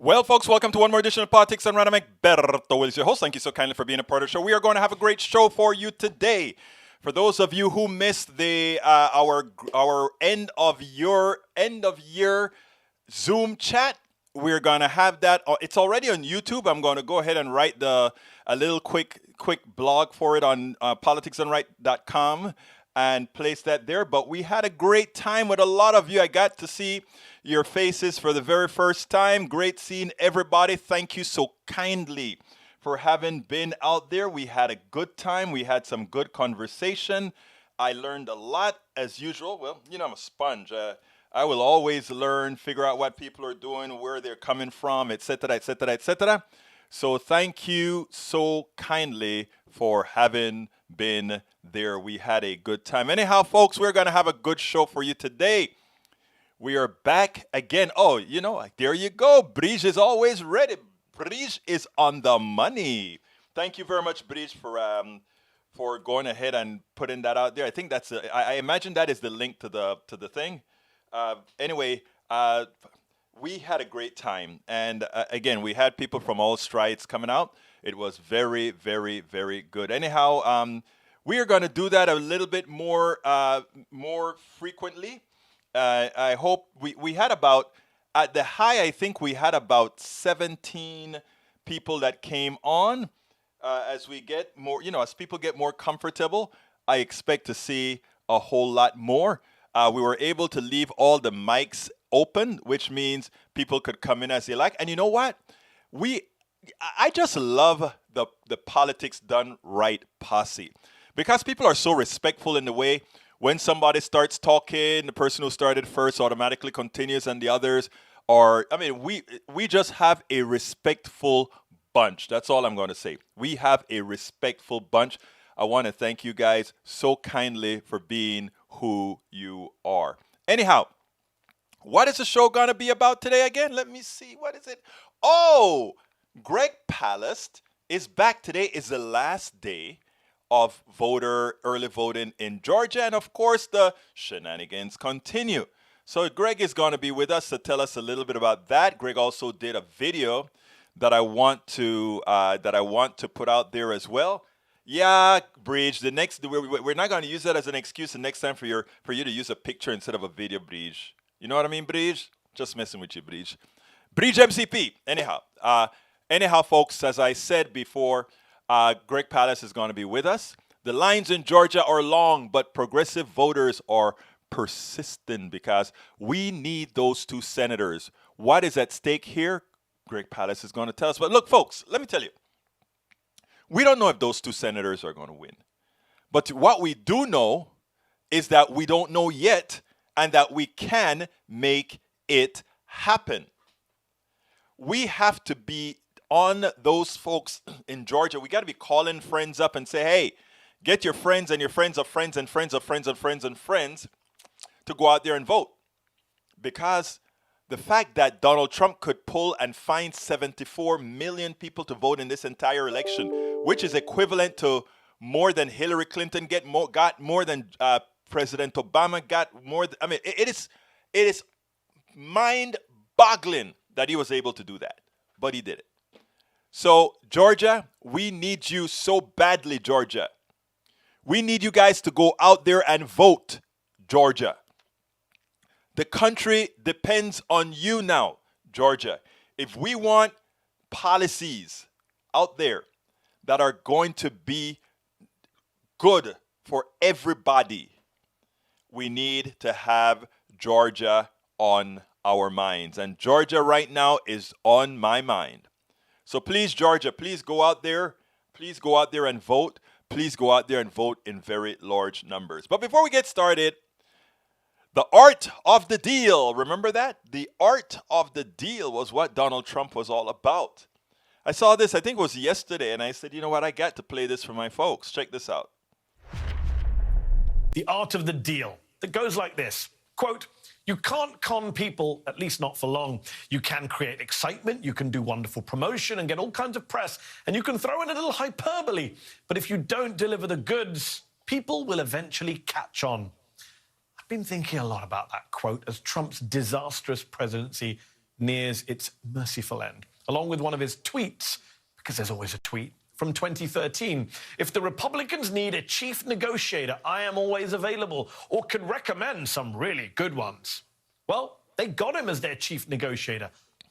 Well, folks, welcome to one more edition of Politics and Random. Berto Willis, your host. Thank you so kindly for being a part of the show. We are going to have a great show for you today. For those of you who missed the our end of year Zoom chat, we're going to have that. It's already on YouTube. I'm going to go ahead and write a little quick blog for it on politicsandright.com and place that there. But we had a great time with a lot of you. I got to see your faces for the very first time. Great seeing everybody. Thank you so kindly for having been out there. We had a good time. We had some good conversation. I learned a lot as usual. Well, you know, I'm a sponge. I will always learn, figure out what people are doing, where they're coming from, etc., etc., etc. So thank you so kindly for having been there. We had a good time. Anyhow, folks, we're going to have a good show for you today. We are back again. Oh, you know, there you go. Brige is always ready. Brige is on the money. Thank you very much, Brige, for going ahead and putting that out there. I think that's I imagine that is the link to the thing. Anyway, we had a great time, and again, we had people from all strides coming out. It was very, very, very good. Anyhow, we are going to do that a little bit more frequently. I hope we had about, at the high, I think we had about 17 people that came on. As we get more, as people get more comfortable, I expect to see a whole lot more. We were able to leave all the mics open, which means people could come in as they like. And you know what? I just love the Politics Done Right posse, because people are so respectful in the way. When somebody starts talking, the person who started first automatically continues, and the others are, we just have a respectful bunch. That's all I'm going to say. We have a respectful bunch. I want to thank you guys so kindly for being who you are. Anyhow, what is the show going to be about today again? Let me see. What is it? Oh, Greg Palast is back. Today is the last day of early voting in Georgia. And of course, the shenanigans continue. So Greg is going to be with us to tell us a little bit about that. Greg also did a video that I want to put out there as well. Yeah, Bridge. We're not going to use that as an excuse the next time for you to use a picture instead of a video, Bridge. You know what I mean, Bridge? Just messing with you, Bridge. Bridge MCP. Anyhow, folks, as I said before, Greg Palast is going to be with us. The lines in Georgia are long, but progressive voters are persistent because we need those two senators. What is at stake here? Greg Palast is going to tell us. But look, folks, let me tell you. We don't know if those two senators are going to win. But what we do know is that we don't know yet, and that we can make it happen. We have to be on those folks in Georgia. We got to be calling friends up and say, hey, get your friends and your friends of friends and friends of friends of friends and friends to go out there and vote. Because the fact that Donald Trump could pull and find 74 million people to vote in this entire election, which is equivalent to more than Hillary Clinton got more than President Obama got more. It is mind-boggling that he was able to do that, but he did it. So, Georgia, we need you so badly, Georgia. We need you guys to go out there and vote, Georgia. The country depends on you now, Georgia. If we want policies out there that are going to be good for everybody, we need to have Georgia on our minds. And Georgia right now is on my mind. So please, Georgia, please go out there. Please go out there and vote. Please go out there and vote in very large numbers. But before we get started, the art of the deal. Remember that? The art of the deal was what Donald Trump was all about. I saw this, I think it was yesterday, and I said, you know what? I got to play this for my folks. Check this out. The art of the deal. That goes like this. Quote, you can't con people, at least not for long. You can create excitement, you can do wonderful promotion and get all kinds of press, and you can throw in a little hyperbole. But if you don't deliver the goods, people will eventually catch on. I've been thinking a lot about that quote as Trump's disastrous presidency nears its merciful end, along with one of his tweets, because there's always a tweet, from 2013. If the Republicans need a chief negotiator, I am always available, or can recommend some really good ones. Well, they got him as their chief negotiator.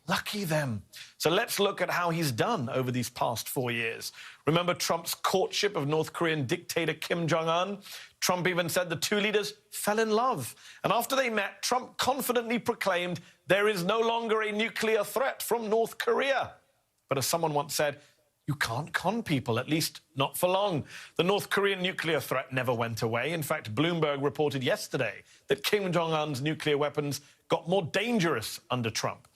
Lucky them. So let's look at how he's done over these past 4 years. Remember Trump's courtship of North Korean dictator Kim Jong-un? Trump even said the two leaders fell in love. And after they met, Trump confidently proclaimed there is no longer a nuclear threat from North Korea. But as someone once said, you can't con people, at least not for long. The North Korean nuclear threat never went away. In fact, Bloomberg reported yesterday that Kim Jong-un's nuclear weapons got more dangerous under Trump.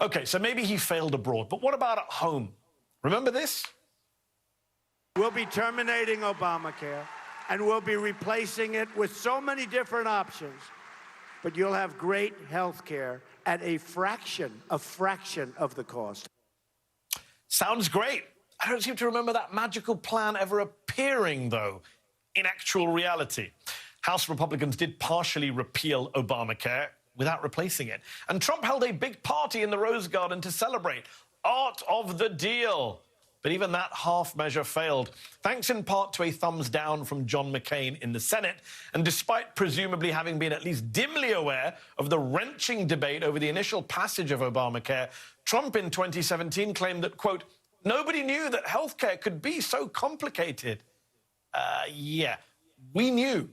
Okay, so maybe he failed abroad, but what about at home? Remember this? We'll be terminating Obamacare, and we'll be replacing it with so many different options. But you'll have great health care at a fraction of the cost. Sounds great. I don't seem to remember that magical plan ever appearing, though, in actual reality. House Republicans did partially repeal Obamacare without replacing it. And Trump held a big party in the Rose Garden to celebrate. Art of the deal. But even that half measure failed, thanks in part to a thumbs down from John McCain in the Senate. And despite presumably having been at least dimly aware of the wrenching debate over the initial passage of Obamacare, Trump in 2017 claimed that, quote, nobody knew that healthcare could be so complicated. Yeah, we knew.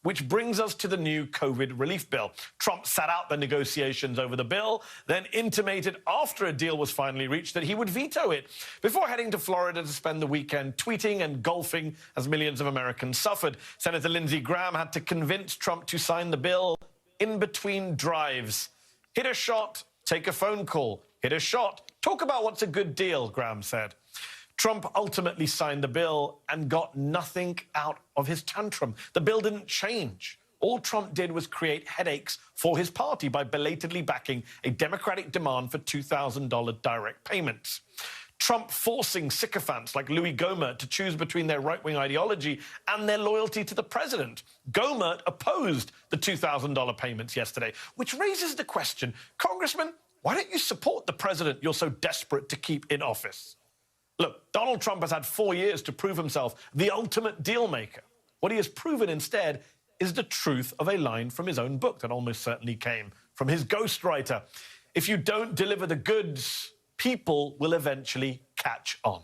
Which brings us to the new COVID relief bill. Trump sat out the negotiations over the bill, then intimated after a deal was finally reached that he would veto it, before heading to Florida to spend the weekend tweeting and golfing as millions of Americans suffered. Senator Lindsey Graham had to convince Trump to sign the bill in between drives. Hit a shot, take a phone call. Hit a shot, talk about what's a good deal, Graham said. Trump ultimately signed the bill and got nothing out of his tantrum. The bill didn't change. All Trump did was create headaches for his party by belatedly backing a Democratic demand for $2,000 direct payments. Trump forcing sycophants like Louis Gohmert to choose between their right-wing ideology and their loyalty to the president. Gohmert opposed the $2,000 payments yesterday, which raises the question, Congressman, why don't you support the president you're so desperate to keep in office? Look, Donald Trump has had 4 years to prove himself the ultimate deal maker. What he has proven instead is the truth of a line from his own book that almost certainly came from his ghostwriter. If you don't deliver the goods, people will eventually catch on.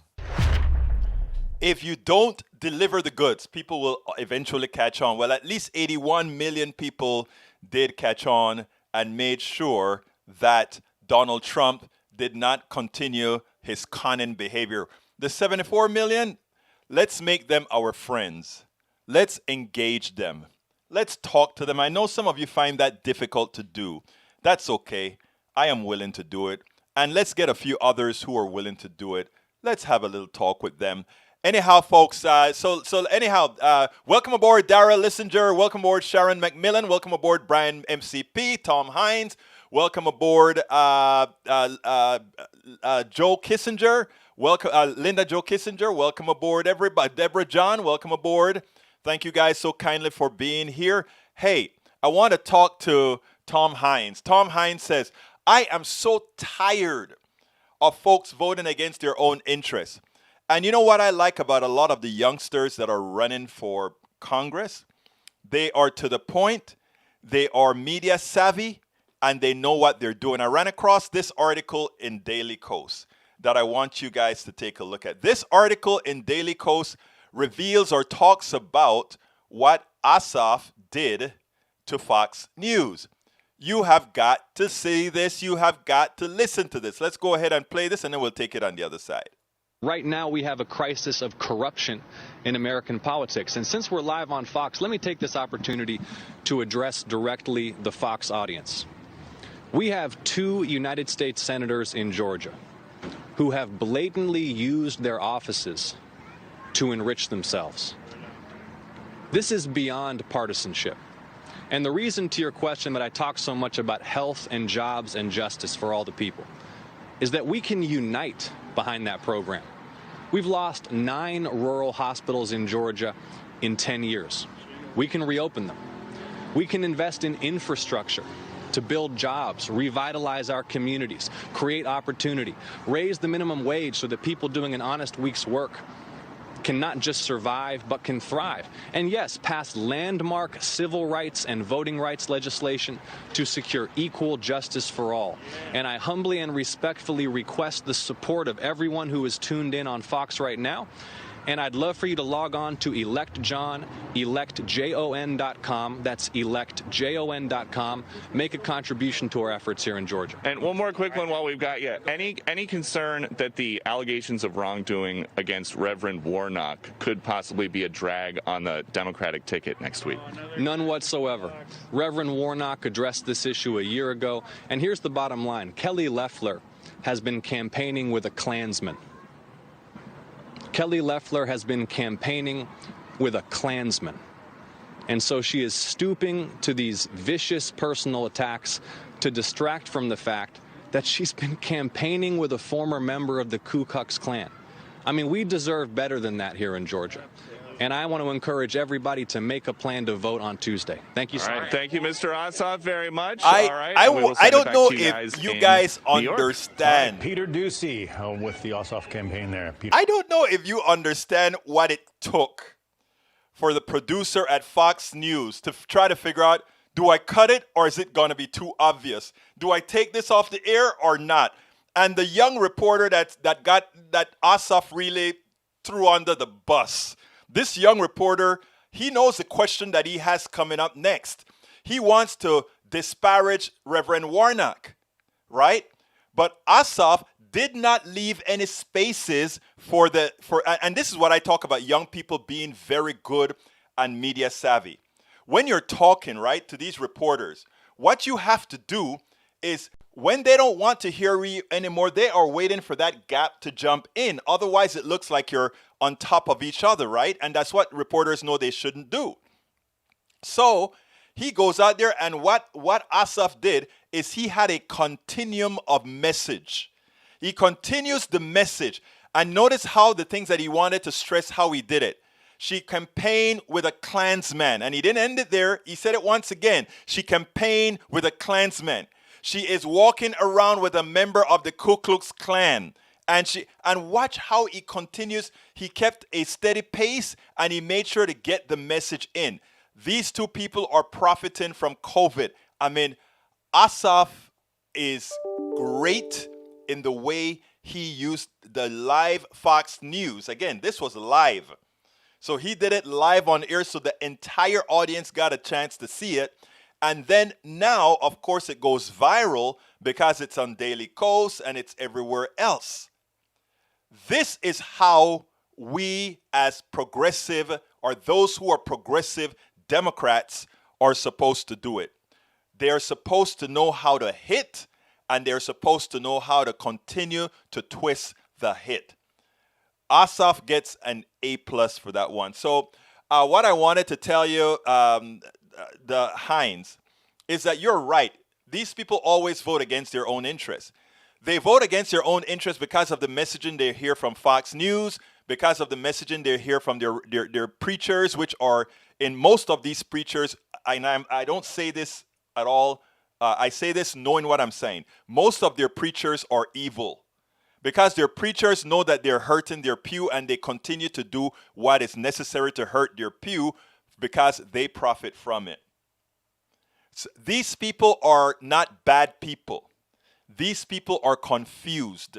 If you don't deliver the goods, people will eventually catch on. Well, at least 81 million people did catch on and made sure that Donald Trump did not continue his conning behavior. The 74 million, let's make them our friends. Let's engage them. Let's talk to them. I know some of you find that difficult to do. That's okay. I am willing to do it. And let's get a few others who are willing to do it. Let's have a little talk with them. Anyhow, folks, welcome aboard Dara Lissinger. Welcome aboard Sharon McMillan. Welcome aboard Brian MCP, Tom Hines. Welcome aboard Joe Kissinger. Welcome Linda Joe Kissinger. Welcome aboard everybody. Deborah John, welcome aboard. Thank you guys so kindly for being here. Hey, I want to talk to Tom Hines. Tom Hines says, I am so tired of folks voting against their own interests. And you know what I like about a lot of the youngsters that are running for Congress? They are to the point, they are media savvy, and they know what they're doing. I ran across this article in Daily Kos that I want you guys to take a look at. This article in Daily Kos reveals or talks about what Asaf did to Fox News. You have got to see this. You have got to listen to this. Let's go ahead and play this, and then we'll take it on the other side. Right now, we have a crisis of corruption in American politics. And since we're live on Fox, let me take this opportunity to address directly the Fox audience. We have 2 United States senators in Georgia who have blatantly used their offices to enrich themselves. This is beyond partisanship. And the reason, to your question, that I talk so much about health and jobs and justice for all the people is that we can unite behind that program. We've lost 9 rural hospitals in Georgia in 10 years. We can reopen them. We can invest in infrastructure to build jobs, revitalize our communities, create opportunity, raise the minimum wage so that people doing an honest week's work can not just survive, but can thrive. And yes, pass landmark civil rights and voting rights legislation to secure equal justice for all. And I humbly and respectfully request the support of everyone who is tuned in on Fox right now. And I'd love for you to log on to electjon, electjon.com. That's electjon.com. Make a contribution to our efforts here in Georgia. And one more quick one while we've got you. Any concern that the allegations of wrongdoing against Reverend Warnock could possibly be a drag on the Democratic ticket next week? None whatsoever. Reverend Warnock addressed this issue a year ago. And here's the bottom line. Kelly Loeffler has been campaigning with a Klansman. Kelly Loeffler has been campaigning with a Klansman. And so she is stooping to these vicious personal attacks to distract from the fact that she's been campaigning with a former member of the Ku Klux Klan. I mean, we deserve better than that here in Georgia. And I want to encourage everybody to make a plan to vote on Tuesday. Thank you so much. Thank you, Mr. Ossoff, very much. I don't know if you guys understand. Peter Ducey with the Ossoff campaign there. Peter. I don't know if you understand what it took for the producer at Fox News to try to figure out, do I cut it or is it going to be too obvious? Do I take this off the air or not? And the young reporter that Ossoff really threw under the bus. This young reporter, he knows the question that he has coming up next. He wants to disparage Reverend Warnock, right? But Ossoff did not leave any spaces and this is what I talk about young people being very good and media savvy. When you're talking, right, to these reporters, what you have to do is when they don't want to hear you anymore, they are waiting for that gap to jump in. Otherwise, it looks like you're on top of each other, right? And that's what reporters know they shouldn't do. So he goes out there, and what Ossoff did is he had a continuum of message. He continues the message. And notice how the things that he wanted to stress, how he did it. She campaigned with a Klansman. And he didn't end it there. He said it once again. She campaigned with a Klansman. She is walking around with a member of the Ku Klux Klan. And watch how he continues. He kept a steady pace and he made sure to get the message in. These two people are profiting from COVID. I mean, Ossoff is great in the way he used the live Fox News. Again, this was live. So he did it live on air so the entire audience got a chance to see it. And then now, of course, it goes viral because it's on Daily Kos and it's everywhere else. This is how we as progressive, or those who are progressive Democrats, are supposed to do it. They are supposed to know how to hit, and they're supposed to know how to continue to twist the hit. Ossoff gets an A+ for that one. So what I wanted to tell you, the Hines, is that you're right. These people always vote against their own interests. They vote against their own interests because of the messaging they hear from Fox News, because of the messaging they hear from their preachers, which are, in most of these preachers, and I don't say this at all, I say this knowing what I'm saying. Most of their preachers are evil because their preachers know that they're hurting their pew and they continue to do what is necessary to hurt their pew because they profit from it. So these people are not bad people. These people are confused.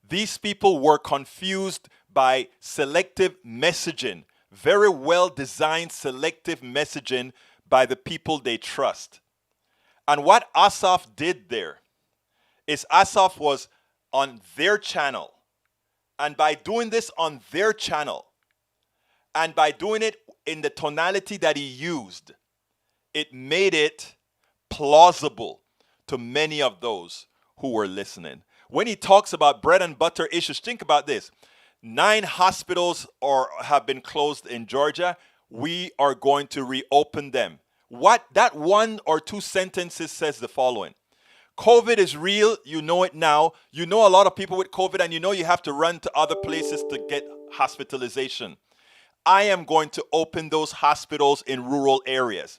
These people were confused by selective messaging, very well designed selective messaging by the people they trust. And what Ossoff did there is Ossoff was on their channel. And by doing this on their channel, and by doing it in the tonality that he used, it made it plausible to many of those who were listening. When he talks about bread and butter issues, think about this. 9 hospitals have been closed in Georgia. We are going to reopen them. What that 1 or 2 sentences says the following. COVID is real. You know it now. You know a lot of people with COVID, and you know you have to run to other places to get hospitalization. I am going to open those hospitals in rural areas.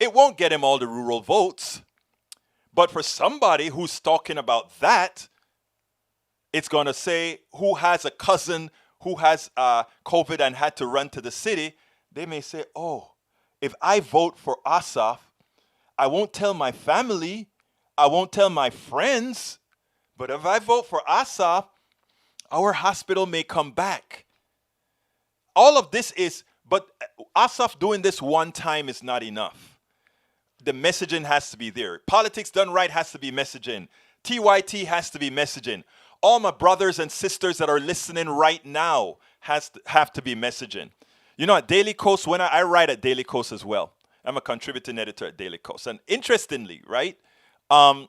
It won't get him all the rural votes, But for somebody who's talking about that, it's going to say who has a cousin who has COVID and had to run to the city. They may say, oh, if I vote for Asaf, I won't tell my family, I won't tell my friends, but if I vote for Asaf, our hospital may come back. All of this is, but Asaf doing this one time is not enough. The messaging has to be there. Politics done right has to be messaging. TYT has to be messaging. All my brothers and sisters that are listening right now have to be messaging. You know, at Daily Kos, when I write at Daily Kos as well. I'm a contributing editor at Daily Kos. And interestingly, right, a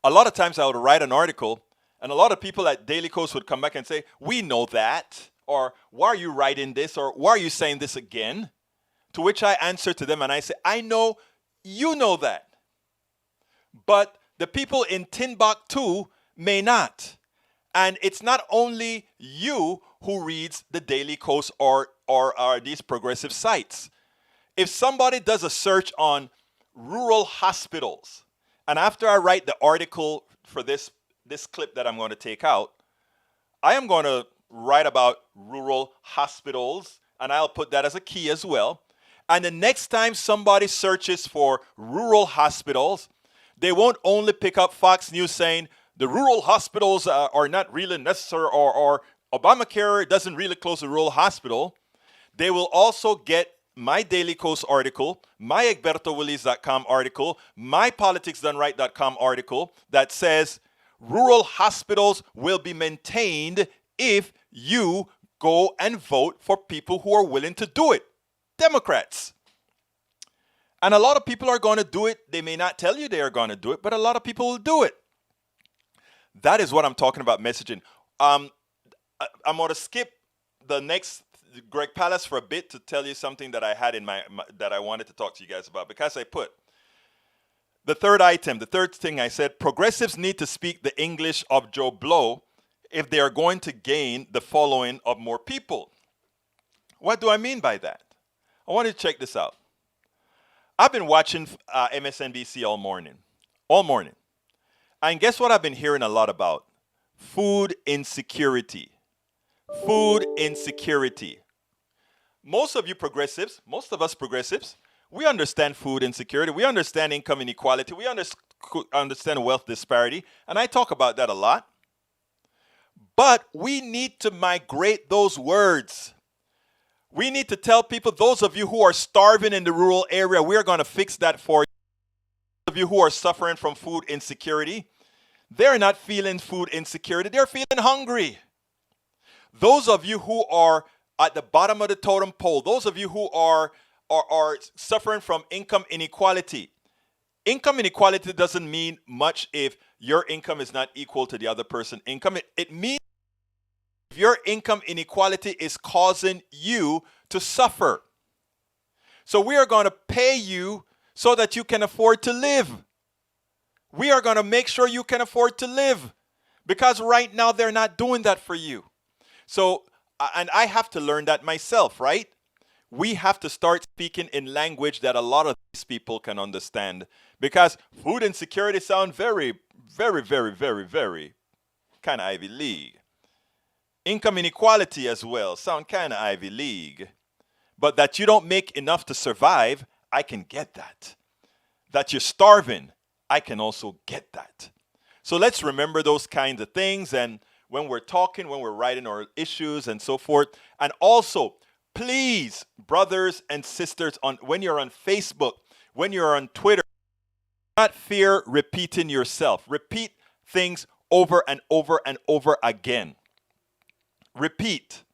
lot of times I would write an article, and a lot of people at Daily Kos would come back and say, we know that, or why are you writing this, or why are you saying this again? To which I answer to them and I say, I know you know that. But the people in Timbuktu may not. And it's not only you who reads the Daily Kos or these progressive sites. If somebody does a search on rural hospitals, and after I write the article for this clip that I'm going to take out, I am going to write about rural hospitals, and I'll put that as a key as well. And the next time somebody searches for rural hospitals, they won't only pick up Fox News saying the rural hospitals are not really necessary, or Obamacare doesn't really close the rural hospital. They will also get my Daily Kos article, my EgbertoWillies.com article, my PoliticsDoneRight.com article that says rural hospitals will be maintained if you go and vote for people who are willing to do it. Democrats. And a lot of people are going to do it. They may not tell you they are going to do it, but a lot of people will do it. That is what I'm talking about messaging. I'm going to skip the next Greg Palast for a bit to tell you something that I had in my that I wanted to talk to you guys about, because I put the third thing I said, progressives need to speak the English of Joe Blow if they are going to gain the following of more people. What do I mean by that? I want you to check this out. I've been watching MSNBC all morning. And guess what I've been hearing a lot about? Food insecurity. Food insecurity. Most of us progressives, we understand food insecurity. We understand income inequality. We understand wealth disparity. And I talk about that a lot. But we need to migrate those words. We need to tell people, those of you who are starving in the rural area, we're going to fix that for you. Those of you who are suffering from food insecurity, they're not feeling food insecurity. They're feeling hungry. Those of you who are at the bottom of the totem pole, those of you who are suffering from income inequality. Income inequality doesn't mean much if your income is not equal to the other person's income. It means if your income inequality is causing you to suffer. So we are going to pay you so that you can afford to live. We are going to make sure you can afford to live, because right now they're not doing that for you. So, and I have to learn that myself, right? We have to start speaking in language that a lot of these people can understand, because food insecurity sound very, very, very, very, very kind of Ivy League. Income inequality as well sound kind of Ivy League. But that you don't make enough to survive, I can get that. That you're starving, I can also get that. So let's remember those kinds of things, and when we're talking, when we're writing our issues and so forth. And also, please, brothers and sisters, when you're on Facebook, when you're on Twitter, do not fear repeating yourself. Repeat things over and over and over again. Repeat.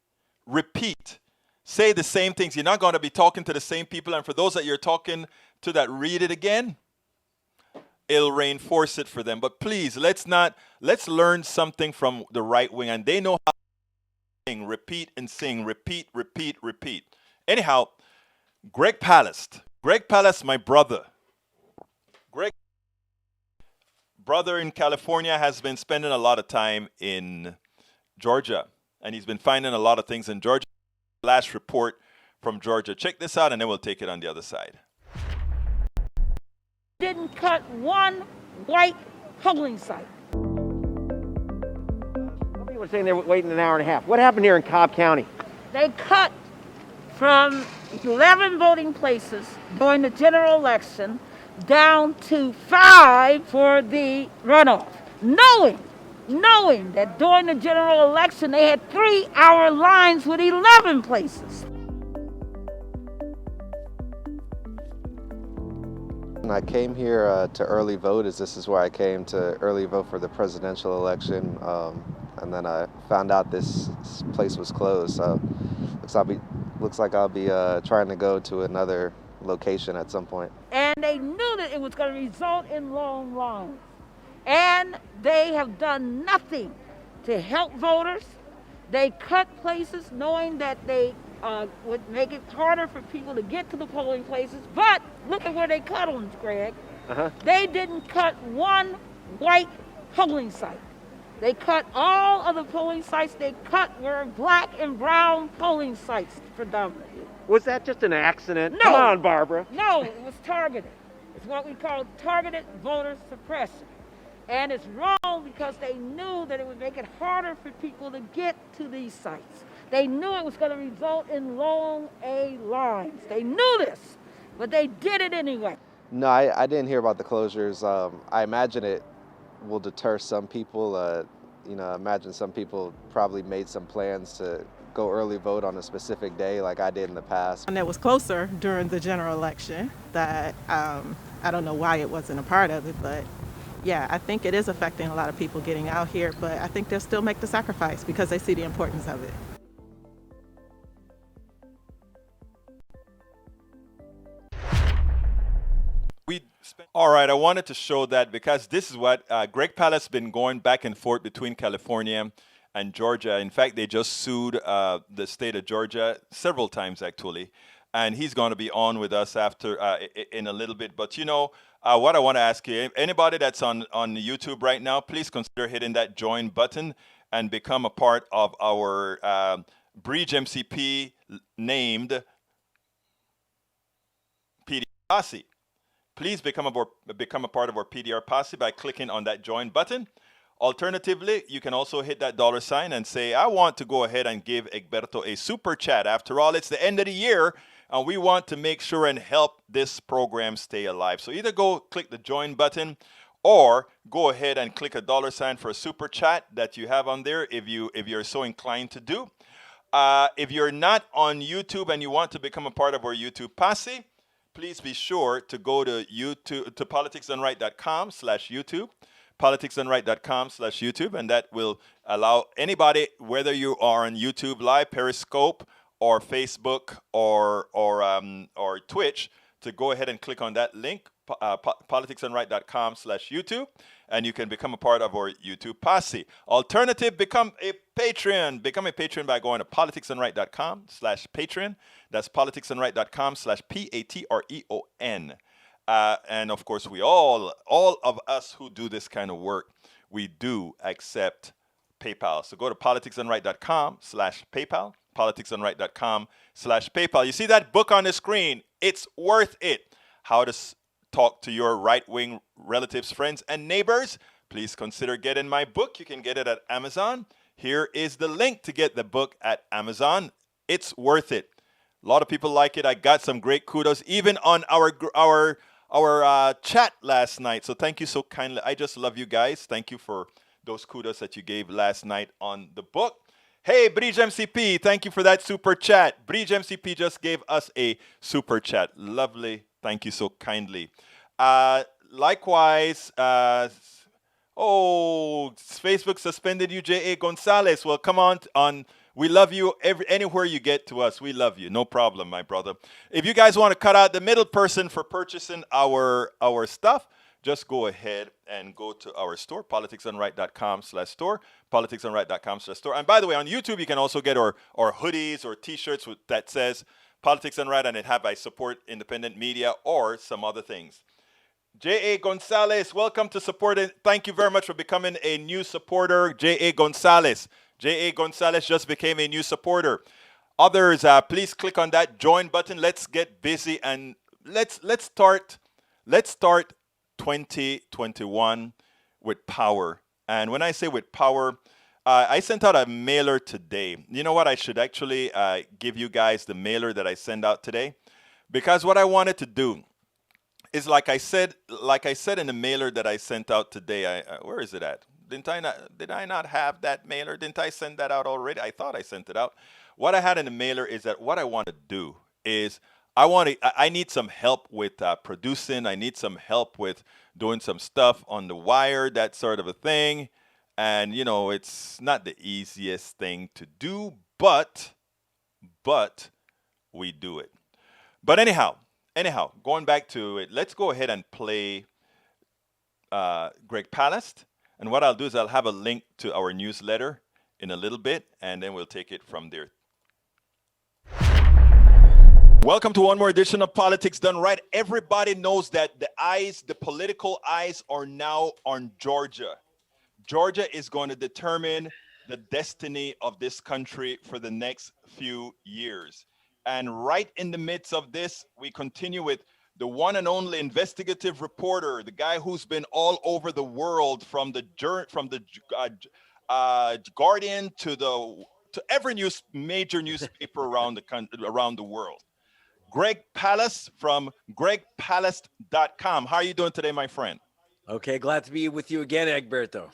Say the same things. You're not going to be talking to the same people. And for those that you're talking to that read it again, it'll reinforce it for them. But please, let's learn something from the right wing. And they know how to sing, repeat and sing, repeat. Anyhow, Greg Palast, my brother. Brother in California has been spending a lot of time in Georgia. And he's been finding a lot of things in Georgia. Last report from Georgia. Check this out, and then we'll take it on the other side. Didn't cut one white polling site. People were saying they were waiting an hour and a half. What happened here in Cobb County? They cut from 11 voting places during the general election down to 5 for the runoff, knowing that during the general election they had 3-hour lines with 11 places. I came here to early vote, as this is where I came to early vote for the presidential election, and then I found out this place was closed. So looks like I'll be trying to go to another location at some point. And they knew that it was going to result in long lines. And they have done nothing to help voters. They cut places knowing that they would make it harder for people to get to the polling places. But look at where they cut them, Greg. They didn't cut one white polling site. They cut all of the polling sites they cut were black and brown polling sites predominantly. Was that just an accident? No. Come on, Barbara. No, it was targeted. It's what we call targeted voter suppression. And it's wrong because they knew that it would make it harder for people to get to these sites. They knew it was going to result in long A lines. They knew this, but they did it anyway. No, I didn't hear about the closures. I imagine it will deter some people. I imagine some people probably made some plans to go early vote on a specific day like I did in the past. And that was closer during the general election that I don't know why it wasn't a part of it, but yeah, I think it is affecting a lot of people getting out here, but I think they'll still make the sacrifice because they see the importance of it. All right, I wanted to show that because this is what Greg Palast has been going back and forth between California and Georgia. In fact, they just sued the state of Georgia several times, actually. And he's going to be on with us after in a little bit. But, what I want to ask you, anybody that's on YouTube right now, please consider hitting that join button and become a part of our Bridge MCP named PDR Posse. Please become a part of our PDR Posse by clicking on that join button. Alternatively, you can also hit that $ and say, I want to go ahead and give Egberto a super chat. After all, it's the end of the year, and we want to make sure and help this program stay alive. So either go click the join button or go ahead and click a $ for a super chat that you have on there if you're so inclined to do. If you're not on YouTube and you want to become a part of our YouTube Posse, please be sure to go to YouTube, to politicsdoneright.com/YouTube, politicsdoneright.com/YouTube, and that will allow anybody, whether you are on YouTube Live, Periscope, or Facebook, or Twitch, to go ahead and click on that link, politicsdoneright.com/YouTube, and you can become a part of our YouTube Posse. Alternative, become a Patreon. Become a patron by going to politicsdoneright.com/Patreon. That's politicsdoneright.com/PATREON. And of course, we all of us who do this kind of work, we do accept PayPal. So go to politicsdoneright.com/PayPal, politicsdoneright.com/PayPal. You see that book on the screen? It's worth it. How to talk to your right-wing relatives, friends, and neighbors. Please consider getting my book. You can get it at Amazon. Here is the link to get the book at Amazon. It's worth it. A lot of people like it. I got some great kudos, even on our chat last night. So thank you so kindly. I just love you guys. Thank you for those kudos that you gave last night on the book. Hey, Bridge MCP, thank you for that super chat. Bridge MCP just gave us a super chat. Lovely. Thank you so kindly. Likewise, Facebook suspended you, J.A. Gonzalez. Well, come on. We love you anywhere you get to us. We love you. No problem, my brother. If you guys want to cut out the middle person for purchasing our stuff, just go ahead and go to our store, politicsdoneright.com/store, politicsdoneright.com/store. And by the way, on YouTube, you can also get our hoodies or T-shirts that says Politics Done Right, and it have I support independent media or some other things. J.A. Gonzalez, welcome to support it. Thank you very much for becoming a new supporter, J.A. Gonzalez. J.A. Gonzalez just became a new supporter. Others, please click on that join button. Let's get busy and let's start 2021 with power. And when I say with power, I sent out a mailer today. You know what? I should actually give you guys the mailer that I sent out today, because what I wanted to do is, like I said in the mailer that I sent out today. Where is it at? Did I not have that mailer? Didn't I send that out already? I thought I sent it out. What I had in the mailer is that what I want to do is I need some help with producing. I need some help with doing some stuff on the wire, that sort of a thing. And it's not the easiest thing to do, but we do it. But anyhow, going back to it, let's go ahead and play Greg Palast. And what I'll do is I'll have a link to our newsletter in a little bit, and then we'll take it from there. Welcome to one more edition of Politics Done Right. Everybody knows that the political eyes are now on Georgia. Georgia is going to determine the destiny of this country for the next few years. And right in the midst of this, we continue with the one and only investigative reporter, the guy who's been all over the world, from the Guardian to every major newspaper around the world. Greg Palast from gregpalast.com. How are you doing today, my friend? Okay, glad to be with you again, Egberto.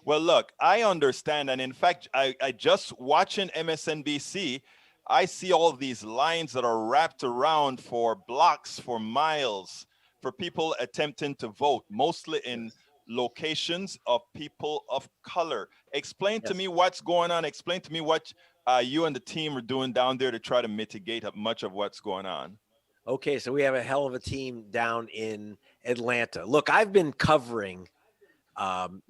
Well, look, I understand. And in fact, I just watching MSNBC, I see all these lines that are wrapped around for blocks, for miles, for people attempting to vote, mostly in locations of people of color. Explain to me what's going on. Explain to me what you and the team are doing down there to try to mitigate much of what's going on. Okay, so we have a hell of a team down in Atlanta. Look, I've been covering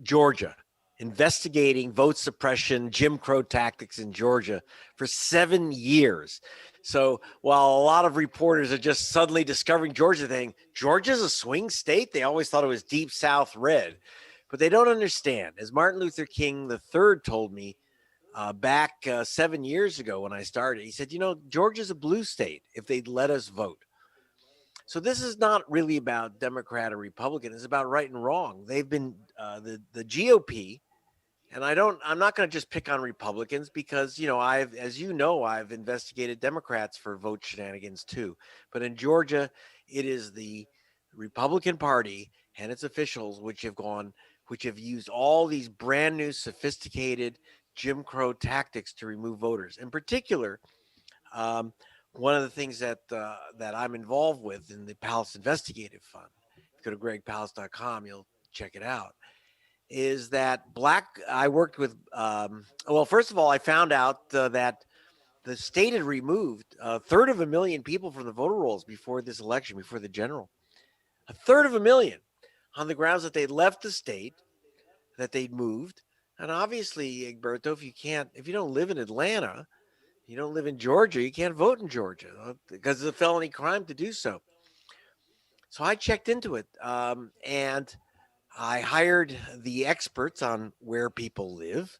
Georgia, investigating vote suppression, Jim Crow tactics in Georgia for 7 years. So while a lot of reporters are just suddenly discovering Georgia, saying Georgia's a swing state, they always thought it was deep South red. But they don't understand. As Martin Luther King III told me back 7 years ago when I started, he said, Georgia's a blue state if they'd let us vote. So this is not really about Democrat or Republican. It's about right and wrong. They've been the GOP, and I'm not going to just pick on Republicans because, I've investigated Democrats for vote shenanigans too. But in Georgia, it is the Republican Party and its officials which have used all these brand new sophisticated Jim Crow tactics to remove voters. In particular, one of the things that I'm involved with in the Palast Investigative Fund, if you go to gregpalast.com, you'll check it out, is that I worked with, first of all, I found out that the state had removed 1/3 people from the voter rolls before this election, before the general. 1/3 on the grounds that they left the state, that they'd moved. And obviously, Egberto, if you don't live in Atlanta, you don't live in Georgia, you can't vote in Georgia because it's a felony crime to do so. So I checked into it, and I hired the experts on where people live.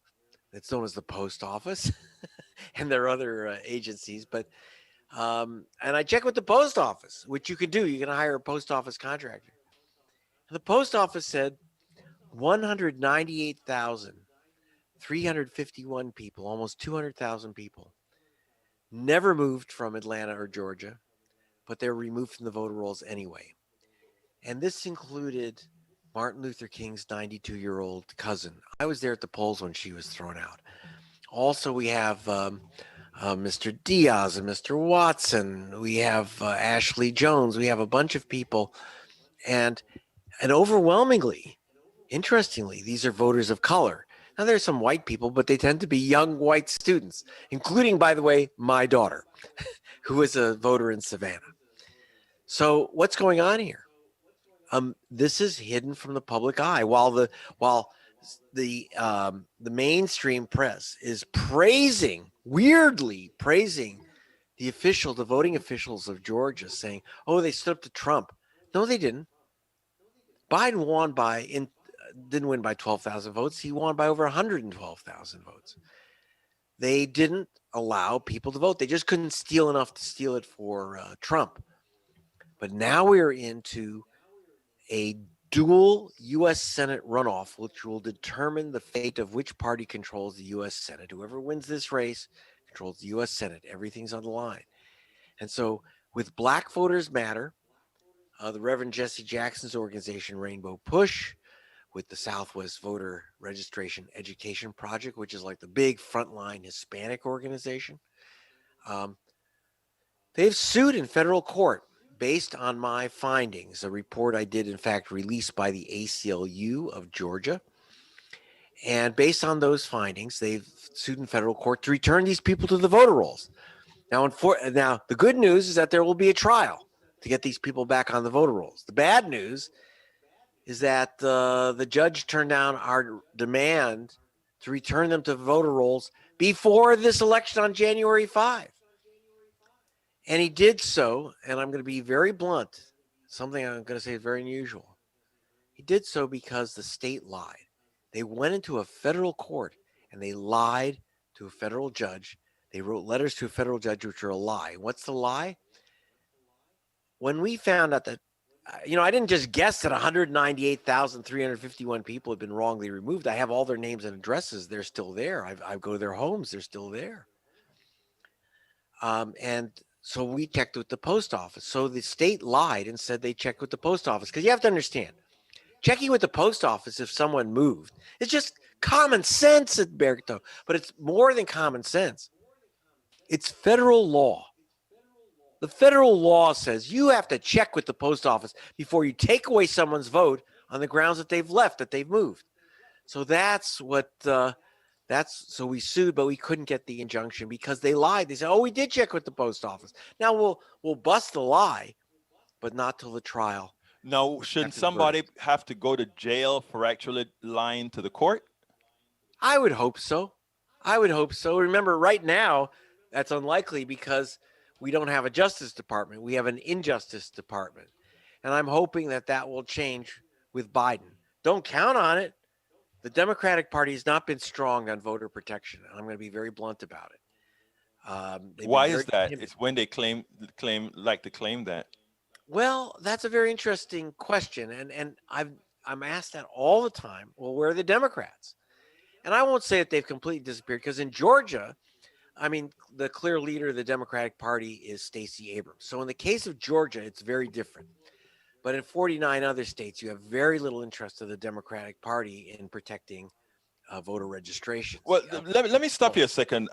That's known as the post office and their other agencies. But and I checked with the post office, which you can do. You can hire a post office contractor. And the post office said 198,351 people, almost 200,000 people, never moved from Atlanta or Georgia, but they're removed from the voter rolls anyway. And this included Martin Luther King's 92-year-old cousin. I was there at the polls when she was thrown out. Also, we have Mr. Diaz and Mr. Watson. We have Ashley Jones. We have a bunch of people. And overwhelmingly, interestingly, these are voters of color. Now, there's some white people, but they tend to be young white students, including, by the way, my daughter, who is a voter in Savannah. So what's going on here? This is hidden from the public eye, while the mainstream press is weirdly praising the voting officials of Georgia, saying, "Oh, they stood up to Trump." No, they didn't. Biden didn't win by 12,000 votes. He won by over 112,000 votes. They didn't allow people to vote. They just couldn't steal enough to steal it for Trump. But now we're into a dual U.S. Senate runoff, which will determine the fate of which party controls the U.S. Senate. Whoever wins this race controls the U.S. Senate. Everything's on the line. And so with Black Voters Matter, the Reverend Jesse Jackson's organization, Rainbow Push, with the Southwest Voter Registration Education Project, which is like the big frontline Hispanic organization, they've sued in federal court based on my findings, a report I did, in fact, released by the ACLU of Georgia. And based on those findings, they've sued in federal court to return these people to the voter rolls. Now, the good news is that there will be a trial to get these people back on the voter rolls. The bad news is that the judge turned down our demand to return them to voter rolls before this election on January 5. And he did so, and I'm going to be very blunt, something I'm going to say is very unusual. He did so because the state lied. They went into a federal court and they lied to a federal judge. They wrote letters to a federal judge which are a lie. What's the lie? When we found out that, I didn't just guess that 198,351 people had been wrongly removed. I have all their names and addresses. They're still there. I go to their homes. They're still there. And so we checked with the post office. So the state lied and said they checked with the post office. Because you have to understand, checking with the post office if someone moved, it's just common sense, Berto. But it's more than common sense. It's federal law. The federal law says you have to check with the post office before you take away someone's vote on the grounds that they've left, that they've moved. So that's what... so we sued, but we couldn't get the injunction because they lied. They said, "Oh, we did check with the post office." Now we'll bust the lie, but not till the trial. Now, shouldn't somebody have to go to jail for actually lying to the court? I would hope so. Remember, right now, that's unlikely because we don't have a Justice Department. We have an Injustice Department. And I'm hoping that will change with Biden. Don't count on it. The Democratic Party has not been strong on voter protection, and I'm going to be very blunt about it. Why is that? It's when they claim that. Well, that's a very interesting question, and I'm asked that all the time. Well, where are the Democrats? And I won't say that they've completely disappeared because in Georgia, the clear leader of the Democratic Party is Stacey Abrams. So in the case of Georgia, it's very different. But in 49 other states, you have very little interest of the Democratic Party in protecting voter registration. Well, let me stop you a second,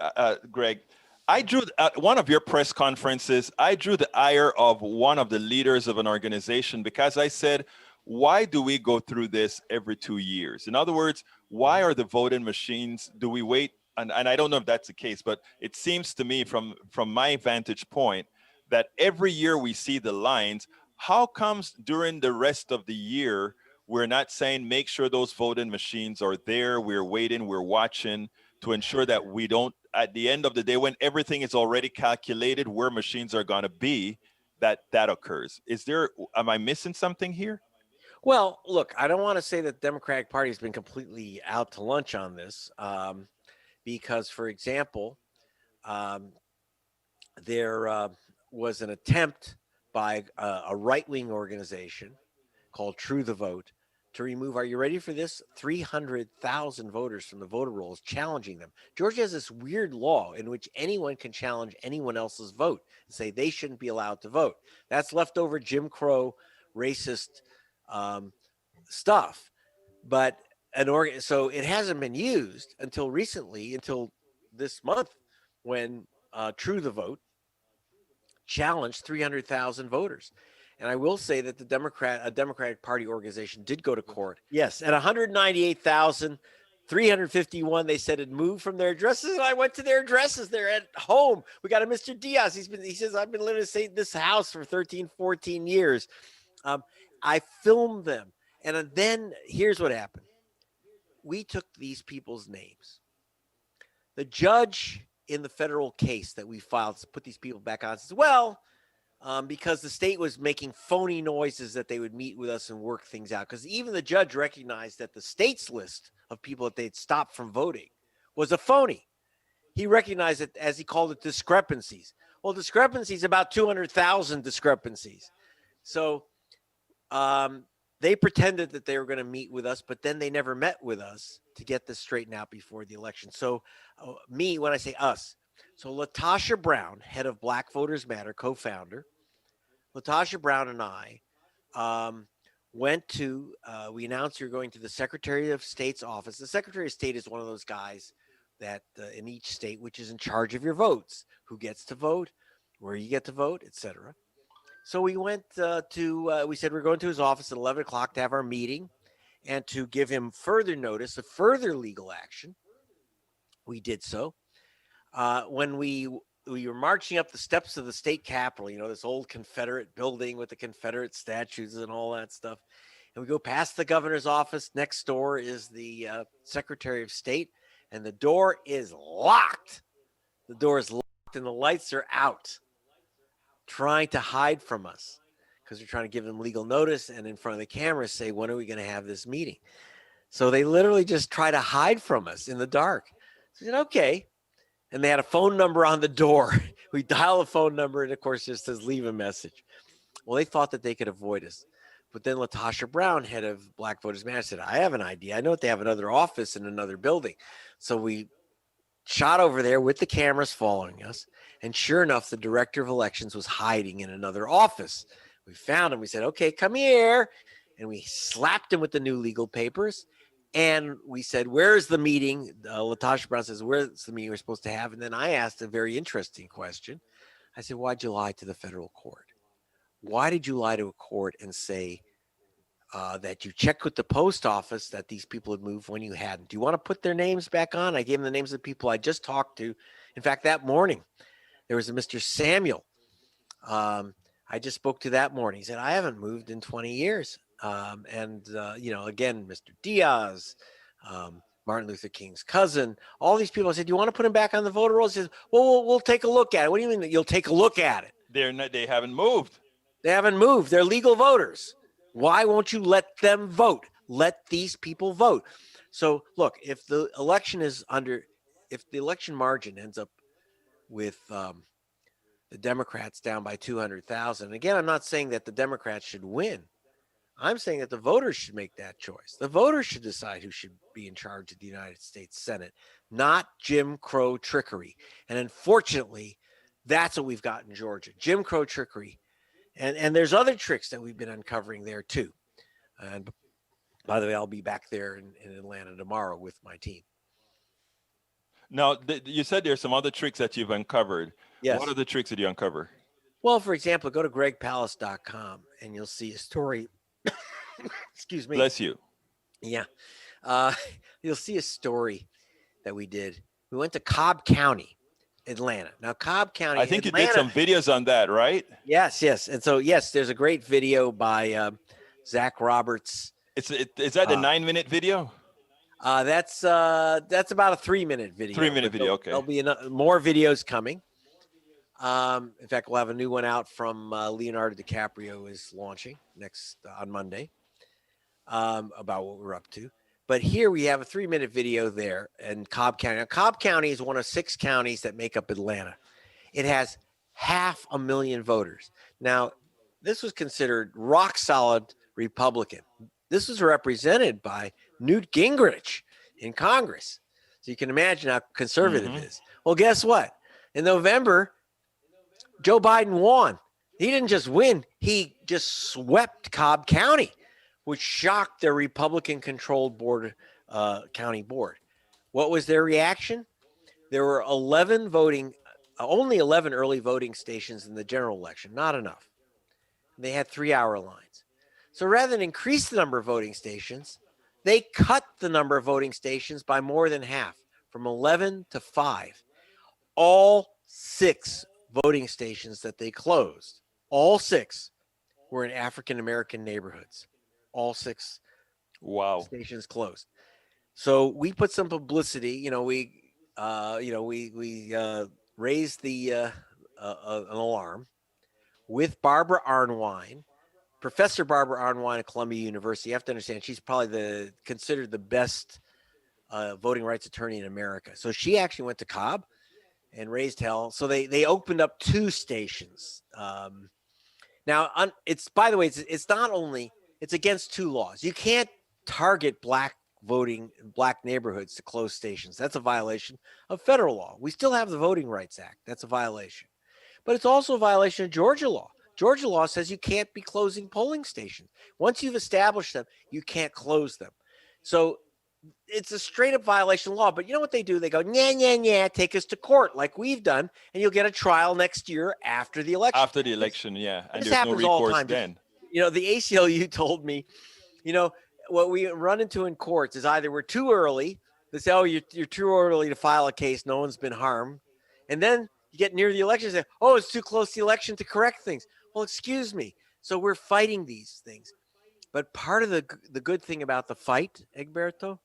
Greg. I drew at one of your press conferences, I drew the ire of one of the leaders of an organization because I said, why do we go through this every 2 years? In other words, why are the voting machines, do we wait? And I don't know if that's the case, but it seems to me from my vantage point that every year we see the lines. How comes during the rest of the year, we're not saying, make sure those voting machines are there. We're waiting, we're watching to ensure that we don't, at the end of the day, when everything is already calculated where machines are going to be, that occurs. Am I missing something here? Well, look, I don't want to say that the Democratic Party has been completely out to lunch on this because, for example, there was an attempt by a right-wing organization called True the Vote to remove, are you ready for this? 300,000 voters from the voter rolls, challenging them. Georgia has this weird law in which anyone can challenge anyone else's vote and say they shouldn't be allowed to vote. That's leftover Jim Crow racist stuff. But so it hasn't been used until recently, until this month, when True the Vote challenged 300,000 voters. And I will say that a Democratic Party organization did go to court. Yes, at 198,351, they said it moved from their addresses, and I went to their addresses. They're at home. We got a Mr. Diaz. He says, I've been living in this house for 13, 14 years. I filmed them. And then here's what happened. We took these people's names. The judge in the federal case that we filed to put these people back on says, well, because the state was making phony noises that they would meet with us and work things out. Because even the judge recognized that the state's list of people that they'd stopped from voting was a phony. He recognized it, as he called it, discrepancies. Well, discrepancies, about 200,000 discrepancies. So they pretended that they were going to meet with us, but then they never met with us to get this straightened out before the election. So me, when I say us, so Latasha Brown, head of Black Voters Matter, co-founder, Latasha Brown and I went to, we announced we were going to the Secretary of State's office. The Secretary of State is one of those guys that in each state, which is in charge of your votes, who gets to vote, where you get to vote, etc. So we went we said we're going to his office at 11 o'clock to have our meeting and to give him further notice of further legal action. We did so. When we were marching up the steps of the state capitol, this old Confederate building with the Confederate statues and all that stuff. And we go past the governor's office. Next door is the Secretary of State, and the door is locked. The door is locked and the lights are out, trying to hide from us because they're trying to give them legal notice and in front of the camera say, when are we going to have this meeting? So they literally just try to hide from us in the dark. So I said, okay. And they had a phone number on the door. We dial the phone number and of course it says leave a message. Well, they thought that they could avoid us. But then Latasha Brown, head of Black Voters Matter, said, I have an idea. I know that they have another office in another building. So we shot over there with the cameras following us. And sure enough, the director of elections was hiding in another office. We found him. We said, okay, come here. And we slapped him with the new legal papers. And we said, where's the meeting? Latasha Brown says, where's the meeting we're supposed to have? And then I asked a very interesting question. I said, why'd you lie to the federal court? Why did you lie to a court and say that you checked with the post office that these people had moved when you hadn't? Do you want to put their names back on? I gave them the names of the people I just talked to. In fact, that morning, there was a Mr. Samuel. I just spoke to that morning. He said, I haven't moved in 20 years. Again, Mr. Diaz, Martin Luther King's cousin, all these people. I said, do you want to put him back on the voter rolls? He says, well, we'll take a look at it. What do you mean that you'll take a look at it? They haven't moved. They haven't moved. They're legal voters. Why won't you let them vote? Let these people vote. So look, if the election margin ends up with the Democrats down by 200,000, again, I'm not saying that the Democrats should win. I'm saying that the voters should make that choice. The voters should decide who should be in charge of the United States Senate, not Jim Crow trickery. And unfortunately, that's what we've got in Georgia, Jim Crow trickery. And there's other tricks that we've been uncovering there too. And by the way, I'll be back there in Atlanta tomorrow with my team. Now, you said there's some other tricks that you've uncovered. Yes. What are the tricks that you uncover? Well, for example, go to gregpalast.com and you'll see a story. Excuse me. Bless you. Yeah. You'll see a story that we did. We went to Cobb County, Atlanta. Now, Cobb County. I think Atlanta, you did some videos on that, right? Yes. And so, yes, there's a great video by Zach Roberts. Is that the 9-minute video? That's about a 3-minute video. 3-minute video. Okay. There'll be more videos coming. In fact, we'll have a new one out from Leonardo DiCaprio is launching next on Monday about what we're up to. But here we have a 3-minute video there in Cobb County. Now, Cobb County is one of 6 counties that make up Atlanta. It has 500,000 voters. Now, this was considered rock solid Republican. This was represented by Newt Gingrich in Congress. So you can imagine how conservative it is. Well, guess what? In November, Joe Biden won. He didn't just win. He just swept Cobb County, which shocked their Republican-controlled county board. What was their reaction? There were only 11 early voting stations in the general election. Not enough. They had 3-hour lines. So rather than increase the number of voting stations, they cut the number of voting stations by more than half, from 11 to 5. All 6 voting stations that they closed, all 6 were in African-American neighborhoods. All 6 stations closed. So we put some publicity, we raised an alarm with Barbara Arnwine, Professor Barbara Arnwine at Columbia University. You have to understand, she's probably considered the best voting rights attorney in America. So she actually went to Cobb and raised hell. So they opened up 2 stations. Now, it's by the way, it's it's against two laws. You can't target black voting in black neighborhoods to close stations. That's a violation of federal law. We still have the Voting Rights Act. That's a violation. But it's also a violation of Georgia law. Georgia law says you can't be closing polling stations. Once you've established them, you can't close them. So it's a straight up violation of law. But you know what they do? They go, yeah, take us to court like we've done, and you'll get a trial next year after the election. After the election, yeah. And this there's no happens all the recourse time. then. You know, the ACLU told me, you know, what we run into in courts is either we're too early. They say, oh, you're too early to file a case. No one's been harmed. And then you get near the election and say, oh, it's too close to the election to correct things. Well, excuse me. So we're fighting these things. But part of the good thing about the fight, Egberto,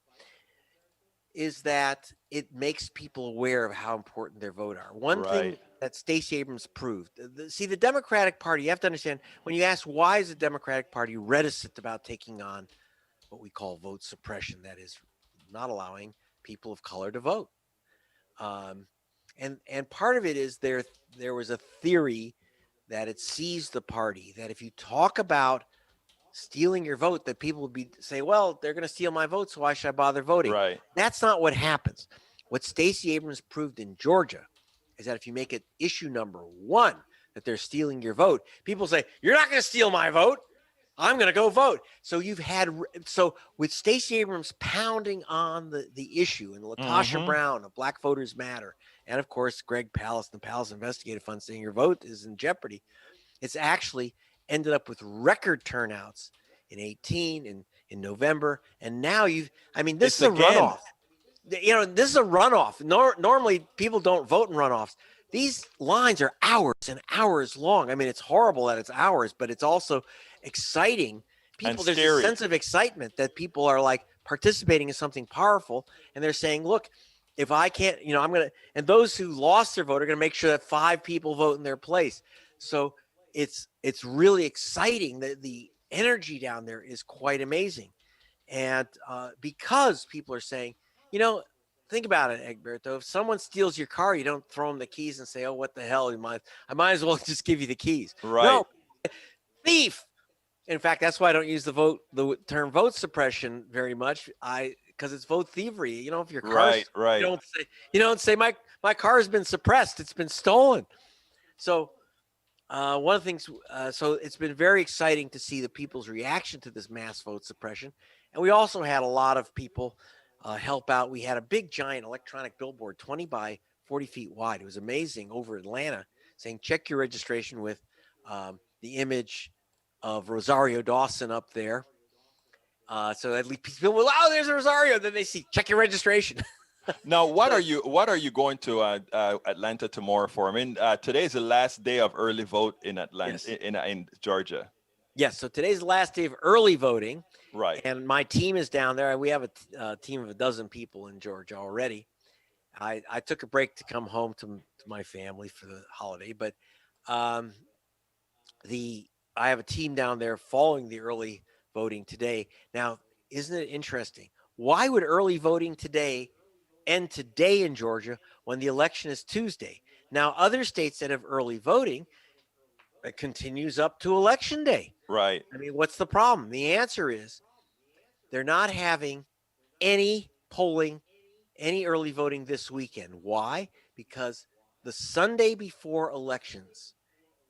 is that it makes people aware of how important their vote are. One thing that Stacey Abrams proved. The Democratic Party, you have to understand, when you ask why is the Democratic Party reticent about taking on what we call vote suppression, that is not allowing people of color to vote. And part of it is there was a theory that it seized the party, that if you talk about stealing your vote, that people would say, well, they're going to steal my vote, so why should I bother voting? Right. That's not what happens. What Stacey Abrams proved in Georgia is that if you make it issue number one that they're stealing your vote, people say, you're not going to steal my vote. I'm going to go vote. So with Stacey Abrams pounding on the issue, and Latasha Brown of Black Voters Matter, and of course, Greg Palast and the Palast Investigative Fund saying your vote is in jeopardy, it's actually ended up with record turnouts in 18 and in November. And now this is a runoff. You know, this is a runoff. Normally people don't vote in runoffs. These lines are hours and hours long. I mean, it's horrible that it's hours, but it's also exciting. There's a sense of excitement that people are like participating in something powerful. And they're saying, look, if I can't, and those who lost their vote are going to make sure that 5 people vote in their place. So it's really exciting. That the energy down there is quite amazing. And because people are saying, think about it, Egberto. If someone steals your car, you don't throw them the keys and say, oh, what the hell? I might as well just give you the keys. Right. No, thief. In fact, that's why I don't use the term vote suppression very much. Because it's vote thievery. If your car, right. You don't say my car has been suppressed. It's been stolen. So one of the things, so it's been very exciting to see the people's reaction to this mass vote suppression. And we also had a lot of people help out. We had a big giant electronic billboard, 20 by 40 feet wide. It was amazing over Atlanta, saying, check your registration with the image of Rosario Dawson up there. So at least people will, oh, there's Rosario. Then they see, check your registration. Now, what are you going to Atlanta tomorrow for? I mean, today is the last day of early vote in Atlanta, yes. in Georgia. Yes, so today's the last day of early voting. Right. And my team is down there. We have a team of 12 people in Georgia already. I took a break to come home to my family for the holiday, but I have a team down there following the early voting today. Now, isn't it interesting? Why would early voting today end today in Georgia when the election is Tuesday? Now, other states that have early voting, it continues up to election day. Right. I mean, what's the problem? The answer is they're not having any polling, any early voting this weekend. Why? Because the Sunday before elections